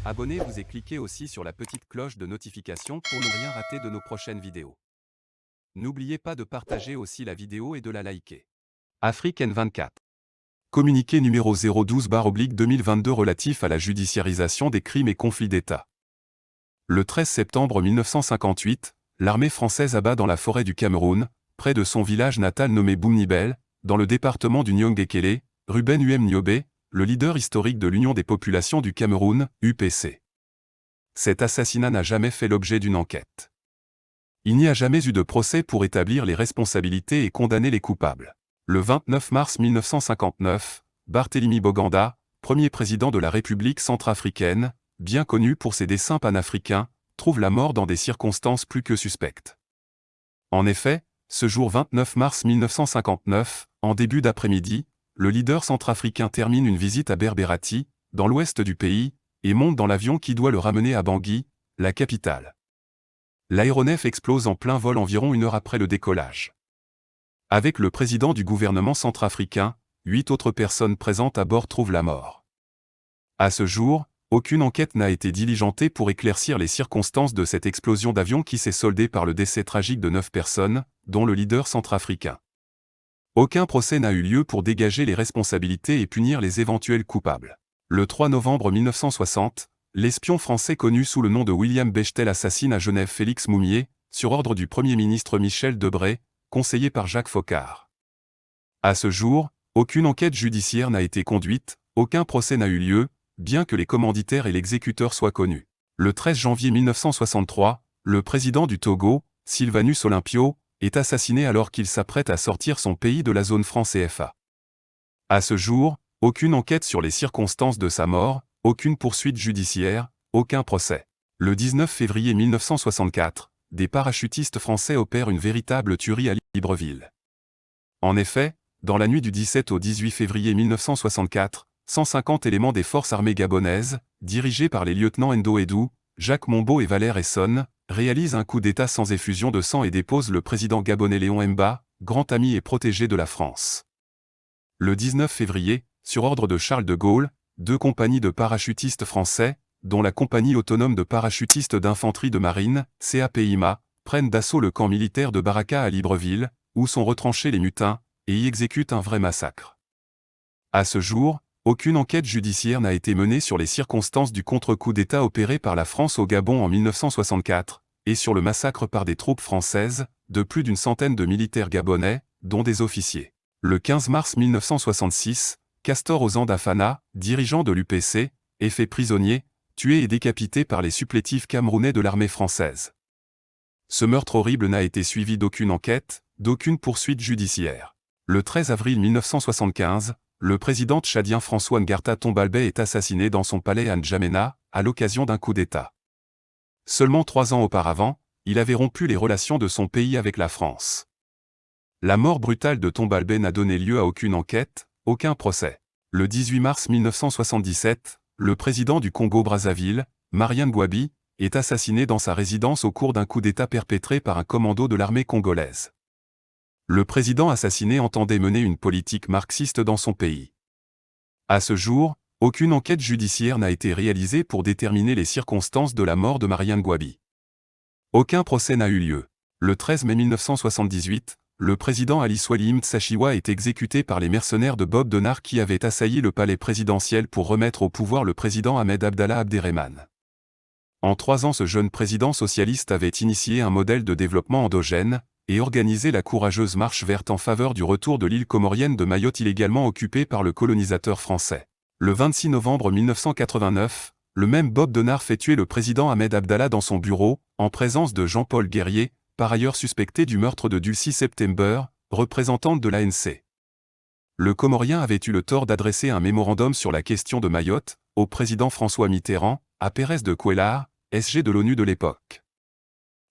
Abonnez-vous et cliquez aussi sur la petite cloche de notification pour ne rien rater de nos prochaines vidéos. N'oubliez pas de partager aussi la vidéo et de la liker. Afrique N24. Communiqué numéro 012/2022 relatif à la judiciarisation des crimes et conflits d'État. Le 13 septembre 1958, l'armée française abat dans la forêt du Cameroun, près de son village natal nommé Boumnibel, dans le département du Nyong-Ekele, Ruben Niobe, le leader historique de l'Union des populations du Cameroun, UPC. Cet assassinat n'a jamais fait l'objet d'une enquête. Il n'y a jamais eu de procès pour établir les responsabilités et condamner les coupables. Le 29 mars 1959, Barthélemy Boganda, premier président de la République centrafricaine, bien connu pour ses dessins panafricains, trouve la mort dans des circonstances plus que suspectes. En effet, ce jour 29 mars 1959, en début d'après-midi, le leader centrafricain termine une visite à Berberati, dans l'ouest du pays, et monte dans l'avion qui doit le ramener à Bangui, la capitale. L'aéronef explose en plein vol environ une heure après le décollage. Avec le président du gouvernement centrafricain, 8 autres personnes présentes à bord trouvent la mort. À ce jour, aucune enquête n'a été diligentée pour éclaircir les circonstances de cette explosion d'avion qui s'est soldée par le décès tragique de 9 personnes, dont le leader centrafricain. Aucun procès n'a eu lieu pour dégager les responsabilités et punir les éventuels coupables. Le 3 novembre 1960, l'espion français connu sous le nom de William Bechtel assassine à Genève Félix Moumié, sur ordre du Premier ministre Michel Debré, conseillé par Jacques Foccart. À ce jour, aucune enquête judiciaire n'a été conduite, aucun procès n'a eu lieu, bien que les commanditaires et l'exécuteur soient connus. Le 13 janvier 1963, le président du Togo, Sylvanus Olympio, est assassiné alors qu'il s'apprête à sortir son pays de la zone franc CFA. À ce jour, aucune enquête sur les circonstances de sa mort, aucune poursuite judiciaire, aucun procès. Le 19 février 1964, des parachutistes français opèrent une véritable tuerie à Libreville. En effet, dans la nuit du 17 au 18 février 1964, 150 éléments des forces armées gabonaises, dirigés par les lieutenants Endo Edou, Jacques Mombo et Valère Essonne, réalisent un coup d'État sans effusion de sang et déposent le président gabonais Léon Mba, grand ami et protégé de la France. Le 19 février, sur ordre de Charles de Gaulle, 2 compagnies de parachutistes français, dont la compagnie autonome de parachutistes d'infanterie de marine, CAPIMA, prennent d'assaut le camp militaire de Baraka à Libreville, où sont retranchés les mutins, et y exécutent un vrai massacre. À ce jour, aucune enquête judiciaire n'a été menée sur les circonstances du contre-coup d'État opéré par la France au Gabon en 1964, et sur le massacre par des troupes françaises, de plus d'une centaine de militaires gabonais, dont des officiers. Le 15 mars 1966, Castor Ozan-Dafana, dirigeant de l'UPC, est fait prisonnier, tué et décapité par les supplétifs camerounais de l'armée française. Ce meurtre horrible n'a été suivi d'aucune enquête, d'aucune poursuite judiciaire. Le 13 avril 1975, le président tchadien François Ngarta Tombalbey est assassiné dans son palais à N'Djamena, à l'occasion d'un coup d'État. Seulement 3 ans auparavant, il avait rompu les relations de son pays avec la France. La mort brutale de Tombalbey n'a donné lieu à aucune enquête, aucun procès. Le 18 mars 1977, le président du Congo-Brazzaville, Marien Ngouabi, est assassiné dans sa résidence au cours d'un coup d'État perpétré par un commando de l'armée congolaise. Le président assassiné entendait mener une politique marxiste dans son pays. À ce jour, aucune enquête judiciaire n'a été réalisée pour déterminer les circonstances de la mort de Marien Ngouabi. Aucun procès n'a eu lieu. Le 13 mai 1978, le président Ali Swali Mtsachiwa est exécuté par les mercenaires de Bob Denard qui avaient assailli le palais présidentiel pour remettre au pouvoir le président Ahmed Abdallah Abderrahmane. En 3 ans, ce jeune président socialiste avait initié un modèle de développement endogène, et organisé la courageuse marche verte en faveur du retour de l'île comorienne de Mayotte illégalement occupée par le colonisateur français. Le 26 novembre 1989, le même Bob Denard fait tuer le président Ahmed Abdallah dans son bureau, en présence de Jean-Paul Guerrier, par ailleurs suspecté du meurtre de Dulcie September, représentante de l'ANC. Le Comorien avait eu le tort d'adresser un mémorandum sur la question de Mayotte, au président François Mitterrand, à Pérez de Cuéllar, SG de l'ONU de l'époque,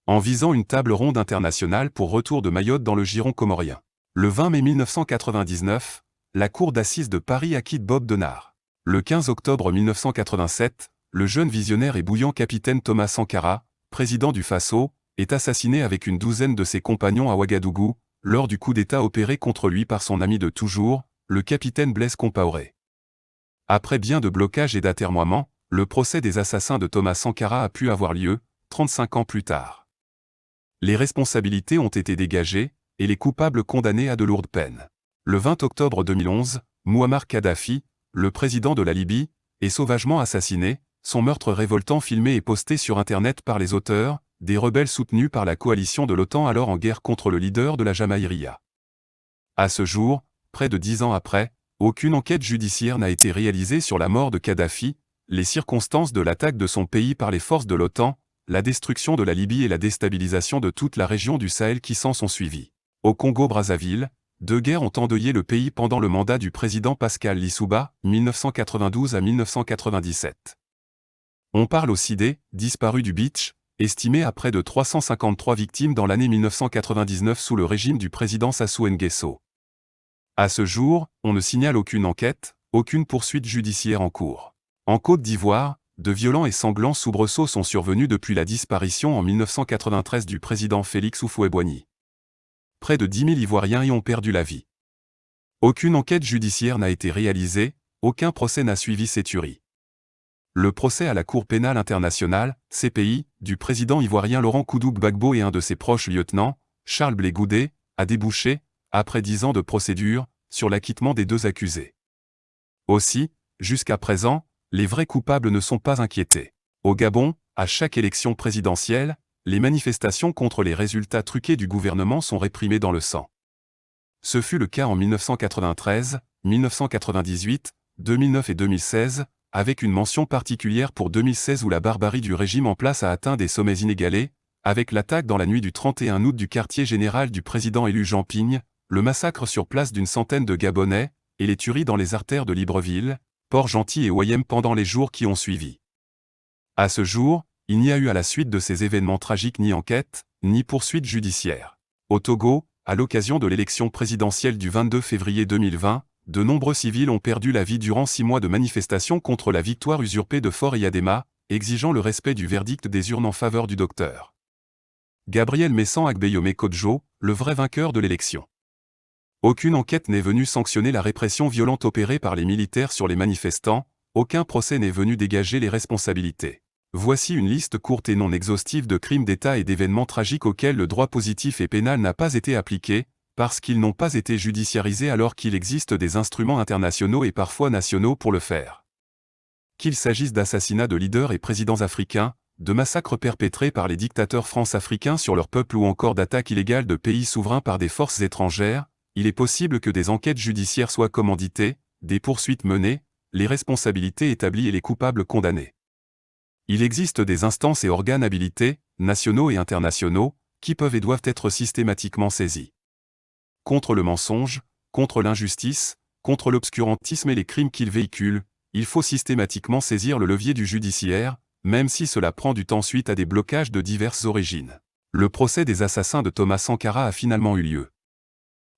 en visant une table ronde internationale pour retour de Mayotte dans le giron comorien. Le 20 mai 1999, la cour d'assises de Paris acquitte Bob Denard. Le 15 octobre 1987, le jeune visionnaire et bouillant capitaine Thomas Sankara, président du Faso, est assassiné avec une douzaine de ses compagnons à Ouagadougou, lors du coup d'État opéré contre lui par son ami de toujours, le capitaine Blaise Compaoré. Après bien de blocages et d'atermoiements, le procès des assassins de Thomas Sankara a pu avoir lieu, 35 ans plus tard. Les responsabilités ont été dégagées, et les coupables condamnés à de lourdes peines. Le 20 octobre 2011, Mouammar Kadhafi, le président de la Libye, est sauvagement assassiné, son meurtre révoltant filmé et posté sur Internet par les auteurs, des rebelles soutenus par la coalition de l'OTAN alors en guerre contre le leader de la Jamaïria. À ce jour, près de 10 ans après, aucune enquête judiciaire n'a été réalisée sur la mort de Kadhafi, les circonstances de l'attaque de son pays par les forces de l'OTAN, la destruction de la Libye et la déstabilisation de toute la région du Sahel qui s'en sont suivies. Au Congo-Brazzaville, 2 guerres ont endeuillé le pays pendant le mandat du président Pascal Lissouba, 1992 à 1997. On parle aussi des « disparus du Beach », estimés à près de 353 victimes dans l'année 1999 sous le régime du président Sassou Nguesso. À ce jour, on ne signale aucune enquête, aucune poursuite judiciaire en cours. En Côte d'Ivoire, de violents et sanglants soubresauts sont survenus depuis la disparition en 1993 du président Félix Houphouët-Boigny. Près de 10 000 Ivoiriens y ont perdu la vie. Aucune enquête judiciaire n'a été réalisée, aucun procès n'a suivi ces tueries. Le procès à la Cour pénale internationale, CPI, du président ivoirien Laurent Koudou-Gbagbo et un de ses proches lieutenants, Charles Blé Goudé, a débouché, après 10 ans de procédure, sur l'acquittement des 2 accusés. Aussi, jusqu'à présent, les vrais coupables ne sont pas inquiétés. Au Gabon, à chaque élection présidentielle, les manifestations contre les résultats truqués du gouvernement sont réprimées dans le sang. Ce fut le cas en 1993, 1998, 2009 et 2016, avec une mention particulière pour 2016 où la barbarie du régime en place a atteint des sommets inégalés, avec l'attaque dans la nuit du 31 août du quartier général du président élu Jean Pigne, le massacre sur place d'une centaine de Gabonais, et les tueries dans les artères de Libreville, Port-Gentil et Oyem pendant les jours qui ont suivi. À ce jour, il n'y a eu à la suite de ces événements tragiques ni enquête, ni poursuite judiciaire. Au Togo, à l'occasion de l'élection présidentielle du 22 février 2020, de nombreux civils ont perdu la vie durant 6 mois de manifestations contre la victoire usurpée de Faure Yadema, exigeant le respect du verdict des urnes en faveur du docteur Gabriel Messan Agbeyome Kodjo, le vrai vainqueur de l'élection. Aucune enquête n'est venue sanctionner la répression violente opérée par les militaires sur les manifestants, aucun procès n'est venu dégager les responsabilités. Voici une liste courte et non exhaustive de crimes d'État et d'événements tragiques auxquels le droit positif et pénal n'a pas été appliqué, parce qu'ils n'ont pas été judiciarisés alors qu'il existe des instruments internationaux et parfois nationaux pour le faire. Qu'il s'agisse d'assassinats de leaders et présidents africains, de massacres perpétrés par les dictateurs france-africains sur leur peuple ou encore d'attaques illégales de pays souverains par des forces étrangères, il est possible que des enquêtes judiciaires soient commanditées, des poursuites menées, les responsabilités établies et les coupables condamnés. Il existe des instances et organes habilités, nationaux et internationaux, qui peuvent et doivent être systématiquement saisis. Contre le mensonge, contre l'injustice, contre l'obscurantisme et les crimes qu'ils véhiculent, il faut systématiquement saisir le levier du judiciaire, même si cela prend du temps suite à des blocages de diverses origines. Le procès des assassins de Thomas Sankara a finalement eu lieu.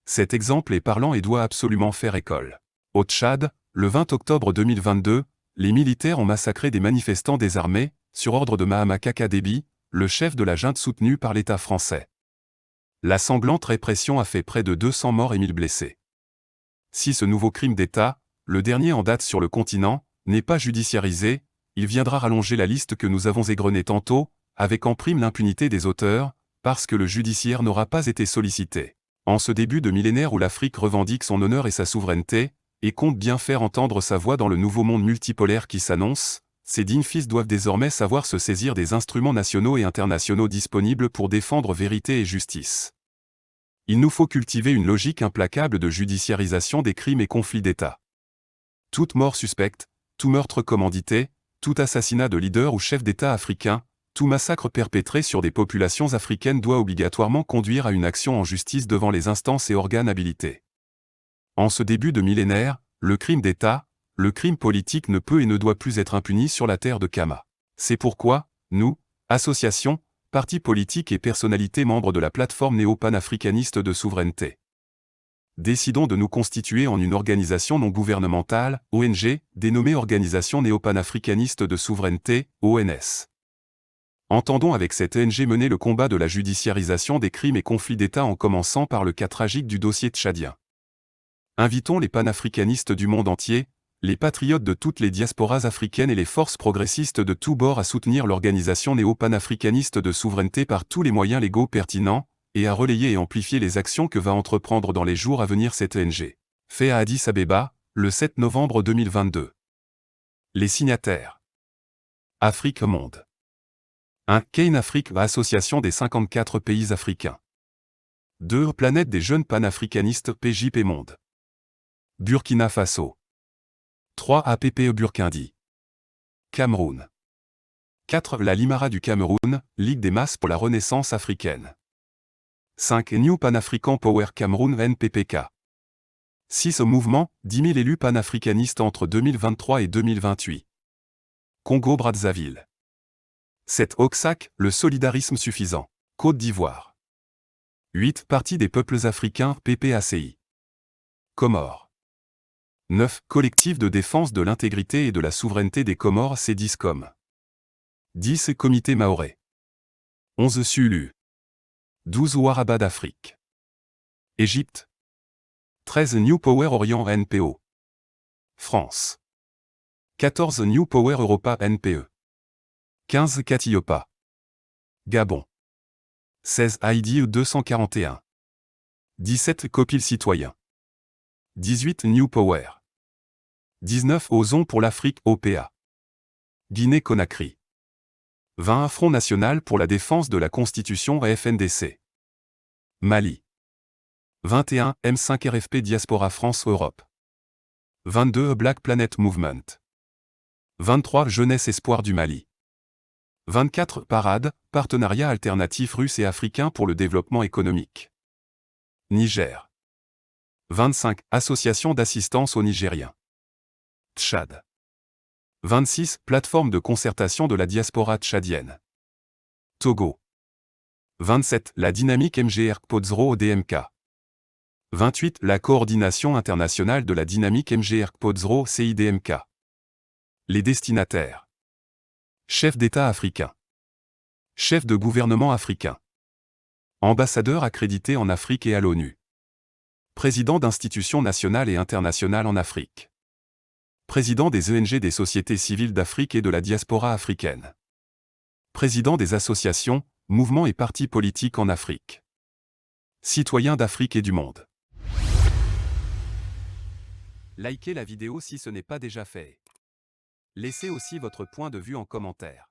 Cet exemple est parlant et doit absolument faire école. Au Tchad, le 20 octobre 2022, les militaires ont massacré des manifestants désarmés, sur ordre de Mahama Kaka Déby, le chef de la junte soutenue par l'État français. La sanglante répression a fait près de 200 morts et 1000 blessés. Si ce nouveau crime d'État, le dernier en date sur le continent, n'est pas judiciarisé, il viendra rallonger la liste que nous avons égrenée tantôt, avec en prime l'impunité des auteurs, parce que le judiciaire n'aura pas été sollicité. En ce début de millénaire où l'Afrique revendique son honneur et sa souveraineté, et compte bien faire entendre sa voix dans le nouveau monde multipolaire qui s'annonce, ces dignes fils doivent désormais savoir se saisir des instruments nationaux et internationaux disponibles pour défendre vérité et justice. Il nous faut cultiver une logique implacable de judiciarisation des crimes et conflits d'État. Toute mort suspecte, tout meurtre commandité, tout assassinat de leader ou chef d'État africain, tout massacre perpétré sur des populations africaines doit obligatoirement conduire à une action en justice devant les instances et organes habilités. En ce début de millénaire, le crime d'État, le crime politique ne peut et ne doit plus être impuni sur la terre de Kama. C'est pourquoi, nous, associations, partis politiques et personnalités membres de la plateforme néo-panafricaniste de souveraineté, décidons de nous constituer en une organisation non gouvernementale, ONG, dénommée Organisation néo-panafricaniste de souveraineté, ONS. Entendons avec cette ONG mener le combat de la judiciarisation des crimes et conflits d'État en commençant par le cas tragique du dossier tchadien. Invitons les panafricanistes du monde entier, les patriotes de toutes les diasporas africaines et les forces progressistes de tous bords à soutenir l'organisation néo-panafricaniste de souveraineté par tous les moyens légaux pertinents, et à relayer et amplifier les actions que va entreprendre dans les jours à venir cette ONG. Fait à Addis Abeba, le 7 novembre 2022. Les signataires. Afrique Monde. 1. Kane Afrique, association des 54 pays africains. 2. Planète des jeunes panafricanistes PJP Monde. Burkina Faso. 3. APPE Burkindi. Cameroun. 4. La Limara du Cameroun, Ligue des masses pour la renaissance africaine. 5. New Pan-African Power Cameroun NPPK. 6. Au mouvement, 10 000 élus panafricanistes entre 2023 et 2028. Congo-Brazzaville. 7. OXAC, le solidarisme suffisant. Côte d'Ivoire. 8. Parti des peuples africains PPACI. Comores. 9. Collectif de défense de l'intégrité et de la souveraineté des Comores CEDISCOM. 10. Comité mahorais. 11. Sulu. 12. Ouaraba d'Afrique. Égypte. 13. New Power Orient NPO. France. 14. New Power Europa NPE. 15. Katiopa. Gabon. 16. IDE 241. 17. Copil citoyen. 18. New Power. 19. Osons pour l'Afrique OPA. Guinée-Conakry. 20. Front national pour la défense de la Constitution FNDC. Mali. 21. M5 RFP Diaspora France-Europe. 22. Black Planet Movement. 23. Jeunesse Espoir du Mali. 24. Parade, partenariat alternatif russe et africain pour le développement économique. Niger. 25. Association d'assistance aux Nigériens. Tchad. 26. Plateforme de concertation de la diaspora tchadienne. Togo. 27. La dynamique MGR Kpodzro au DMK. 28. La coordination internationale de la dynamique MGR Kpodzro CIDMK. Les destinataires. Chef d'État africain. Chef de gouvernement africain. Ambassadeur accrédité en Afrique et à l'ONU. Président d'institutions nationales et internationales en Afrique. Président des ONG des sociétés civiles d'Afrique et de la diaspora africaine. Président des associations, mouvements et partis politiques en Afrique. Citoyen d'Afrique et du monde. Likez la vidéo si ce n'est pas déjà fait. Laissez aussi votre point de vue en commentaire.